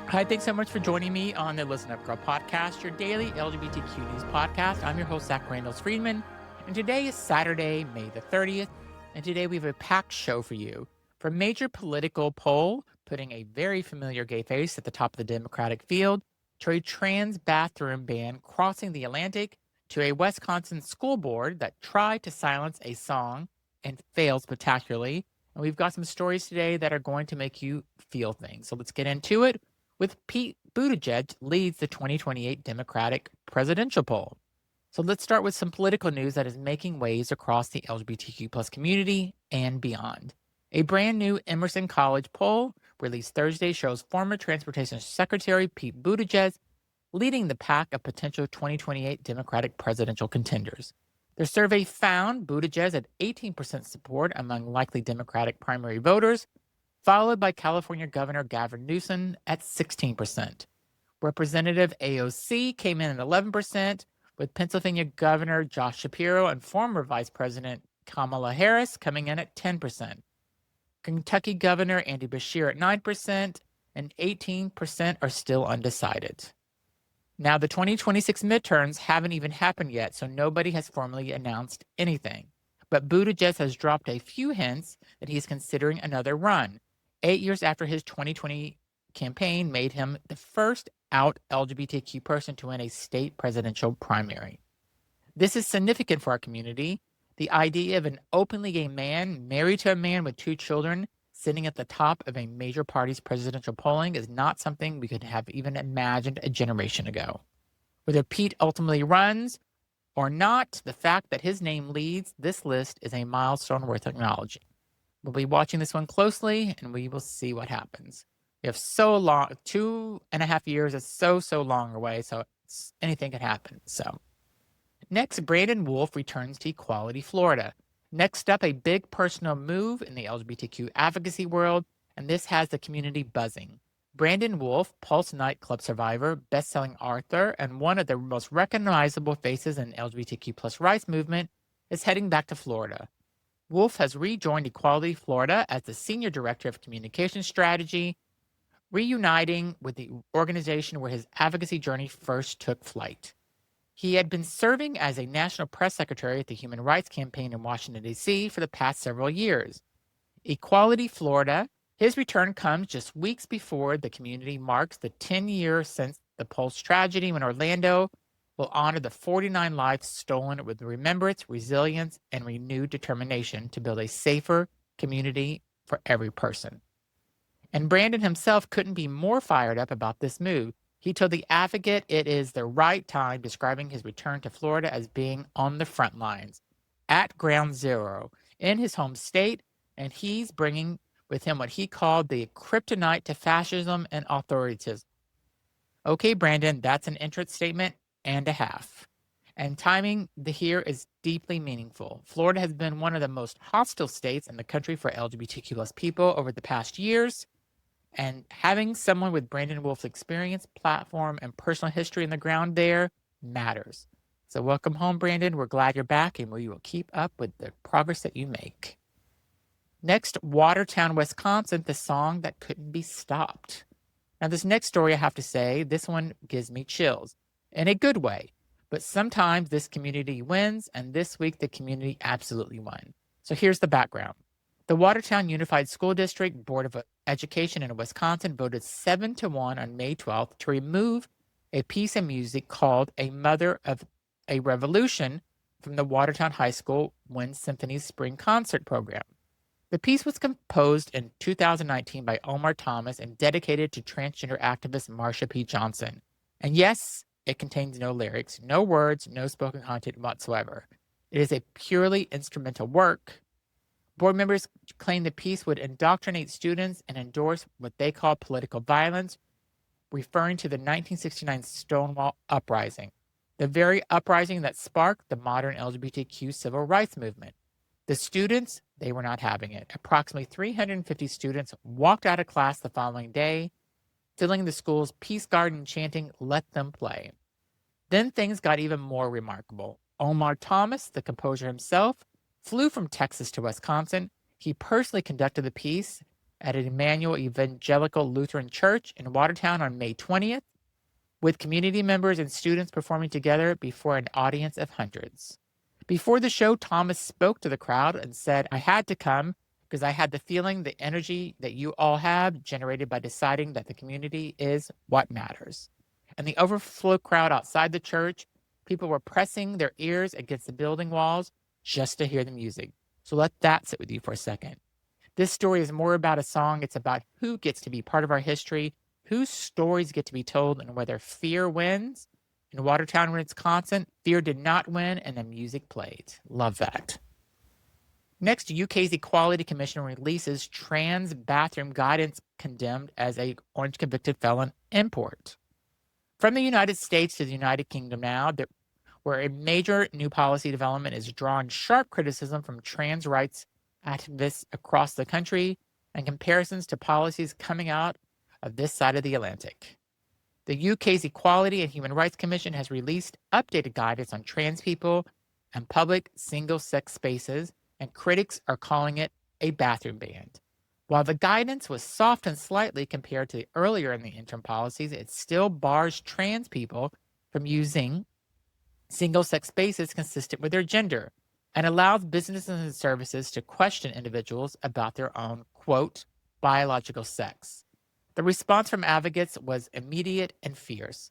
Hi, thanks so much for joining me on the Listen Up Girl podcast, your daily LGBTQ news podcast. I'm your host, Zach Randall-Friedman, and today is Saturday, May the 30th, and today we have a packed show for you. From a major political poll putting a very familiar gay face at the top of the Democratic field, to a trans bathroom ban crossing the Atlantic, to a Wisconsin school board that tried to silence a song and failed spectacularly. And we've got some stories today that are going to make you feel things. So let's get into it with Pete Buttigieg leads the 2028 Democratic presidential poll. So let's start with some political news that is making waves across the LGBTQ plus community and beyond. A brand new Emerson College poll released Thursday shows former Transportation Secretary Pete Buttigieg leading the pack of potential 2028 Democratic presidential contenders. The survey found Buttigieg at 18% support among likely Democratic primary voters, followed by California Governor Gavin Newsom at 16%. Representative AOC came in at 11%, with Pennsylvania Governor Josh Shapiro and former Vice President Kamala Harris coming in at 10%. Kentucky Governor Andy Beshear at 9%, and 18% are still undecided. Now, the 2026 midterms haven't even happened yet, so nobody has formally announced anything. But Buttigieg has dropped a few hints that he's considering another run, 8 years after his 2020 campaign made him the first out LGBTQ person to win a state presidential primary. This is significant for our community. The idea of an openly gay man married to a man with 2 children sitting at the top of a major party's presidential polling is not something we could have even imagined a generation ago. Whether Pete ultimately runs or not, the fact that his name leads this list is a milestone worth acknowledging. We'll be watching this one closely, and we will see what happens. We have so long, 2.5 years is so long away, so anything can happen. So, next, Brandon Wolf returns to Equality Florida. Next up, a big personal move in the LGBTQ advocacy world, and this has the community buzzing. Brandon Wolf, Pulse nightclub survivor, best-selling author, and one of the most recognizable faces in LGBTQ plus rights movement, is heading back to Florida. Wolf has rejoined Equality Florida as the Senior Director of Communication Strategy, reuniting with the organization where his advocacy journey first took flight. He had been serving as a National Press Secretary at the Human Rights Campaign in Washington, D.C. for the past several years. Equality Florida, his return comes just weeks before the community marks the 10 years since the Pulse tragedy when Orlando will honor the 49 lives stolen with remembrance, resilience, and renewed determination to build a safer community for every person. And Brandon himself couldn't be more fired up about this move. He told The Advocate it is the right time, describing his return to Florida as being on the front lines, at ground zero, in his home state, and he's bringing with him what he called the kryptonite to fascism and authoritism. Okay, Brandon, that's an interest statement and a half. And timing here is deeply meaningful. Florida has been one of the most hostile states in the country for LGBTQ plus people over the past years. And having someone with Brandon Wolf's experience, platform, and personal history in the ground there matters. So welcome home, Brandon. We're glad you're back, and we will keep up with the progress that you make. Next, Watertown, Wisconsin, the song that couldn't be stopped. Now, this next story, I have to say, this one gives me chills in a good way. But sometimes this community wins, and this week the community absolutely won. So here's the background. The Watertown Unified School District Board of Education in Wisconsin voted 7-1 on May 12th to remove a piece of music called A Mother of a Revolution from the Watertown High School Wind Symphony's spring concert program. The piece was composed in 2019 by Omar Thomas and dedicated to transgender activist Marsha P. Johnson. And yes, it contains no lyrics, no words, no spoken content whatsoever. It is a purely instrumental work. Board members claim the piece would indoctrinate students and endorse what they call political violence, referring to the 1969 Stonewall Uprising, the very uprising that sparked the modern LGBTQ civil rights movement. The students, they were not having it. Approximately 350 students walked out of class the following day, filling the school's Peace Garden chanting, "Let them play." Then things got even more remarkable. Omar Thomas, the composer himself, flew from Texas to Wisconsin. He personally conducted the piece at an Emmanuel Evangelical Lutheran Church in Watertown on May 20th, with community members and students performing together before an audience of hundreds. Before the show, Thomas spoke to the crowd and said, "I had to come because I had the feeling, the energy that you all have generated by deciding that the community is what matters." And the overflow crowd outside the church, people were pressing their ears against the building walls just to hear the music. So let that sit with you for a second. This story is more about a song. It's about who gets to be part of our history, whose stories get to be told, and whether fear wins. In Watertown, Wisconsin, fear did not win, and the music played. Love that. Next, UK's Equality Commission releases trans bathroom guidance condemned as a orange convicted felon import. From the United States to the United Kingdom now, where a major new policy development is drawing sharp criticism from trans rights activists across the country and comparisons to policies coming out of this side of the Atlantic. The UK's Equality and Human Rights Commission has released updated guidance on trans people and public single-sex spaces, and critics are calling it a bathroom ban. While the guidance was softened slightly compared to earlier in the interim policies, it still bars trans people from using single-sex spaces consistent with their gender and allows businesses and services to question individuals about their own, quote, biological sex. The response from advocates was immediate and fierce.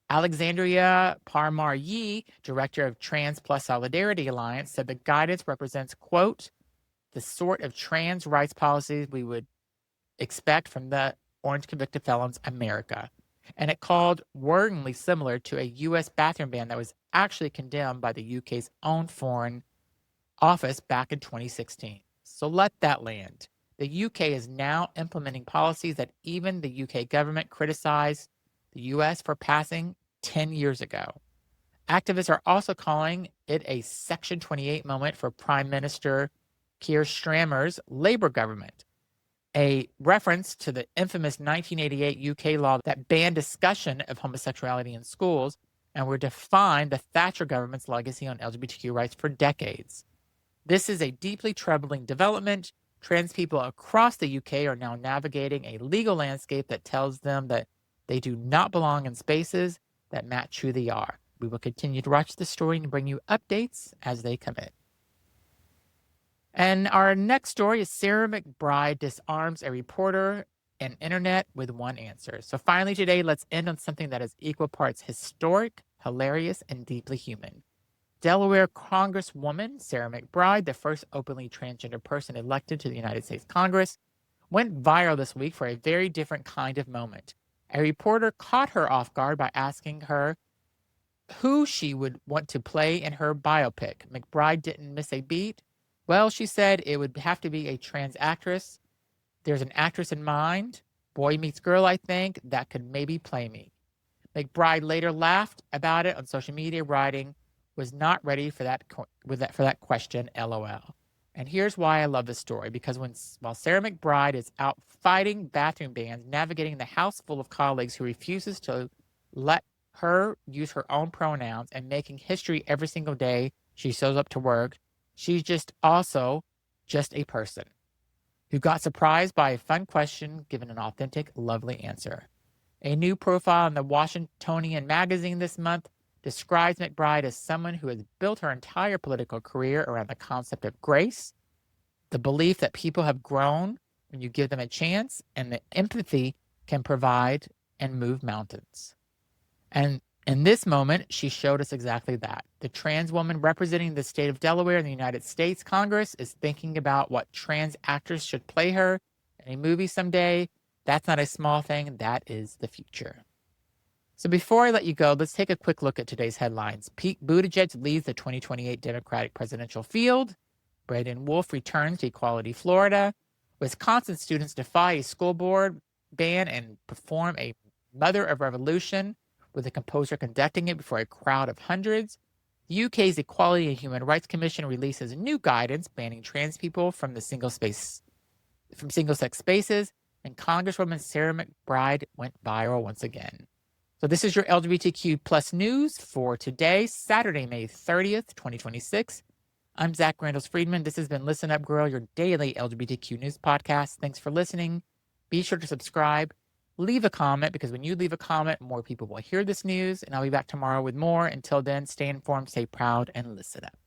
Alexandria Parmar-Yee, director of Trans Plus Solidarity Alliance, said the guidance represents, quote, the sort of trans rights policies we would expect from the orange convicted felons America. And it called worryingly similar to a U.S. bathroom ban that was actually condemned by the UK's own Foreign Office back in 2016. So let that land. The UK is now implementing policies that even the UK government criticized the US for passing 10 years ago. Activists are also calling it a Section 28 moment for Prime Minister Keir Starmer's Labour government, a reference to the infamous 1988 UK law that banned discussion of homosexuality in schools and would define the Thatcher government's legacy on LGBTQ rights for decades. This is a deeply troubling development. Trans people across the UK are now navigating a legal landscape that tells them that they do not belong in spaces that match who they are. We will continue to watch this story and bring you updates as they come in. And our next story is Sarah McBride disarms a reporter and internet with one answer. So finally today, let's end on something that is equal parts historic, hilarious, and deeply human. Delaware Congresswoman Sarah McBride, the first openly transgender person elected to the United States Congress, went viral this week for a very different kind of moment. A reporter caught her off guard by asking her who she would want to play in her biopic. McBride didn't miss a beat. Well, she said it would have to be a trans actress. There's an actress in mind, boy meets girl, I think, that could maybe play me. McBride later laughed about it on social media, writing, was not ready for that question, LOL. And here's why I love this story, because while Sarah McBride is out fighting bathroom bans, navigating the house full of colleagues who refuses to let her use her own pronouns, and making history every single day she shows up to work, she's also just a person who got surprised by a fun question given an authentic, lovely answer. A new profile in the Washingtonian magazine this month describes McBride as someone who has built her entire political career around the concept of grace, the belief that people have grown when you give them a chance, and that empathy can provide and move mountains. And in this moment, she showed us exactly that. The trans woman representing the state of Delaware in the United States Congress is thinking about what trans actors should play her in a movie someday. That's not a small thing. That is the future. So before I let you go, let's take a quick look at today's headlines. Pete Buttigieg leads the 2028 Democratic presidential field. Braden Wolf returns to Equality Florida. Wisconsin students defy a school board ban and perform a Mother of Revolution, with the composer conducting it before a crowd of hundreds. The UK's Equality and Human Rights Commission releases new guidance banning trans people from single-sex spaces, and Congresswoman Sarah McBride went viral once again. So this is your LGBTQ plus news for today, Saturday, May 30th, 2026. I'm Zach Randall Friedman. This has been Listen Up Girl, your daily LGBTQ news podcast. Thanks for listening. Be sure to subscribe, leave a comment, because when you leave a comment, more people will hear this news. And I'll be back tomorrow with more. Until then, stay informed, stay proud, and listen up.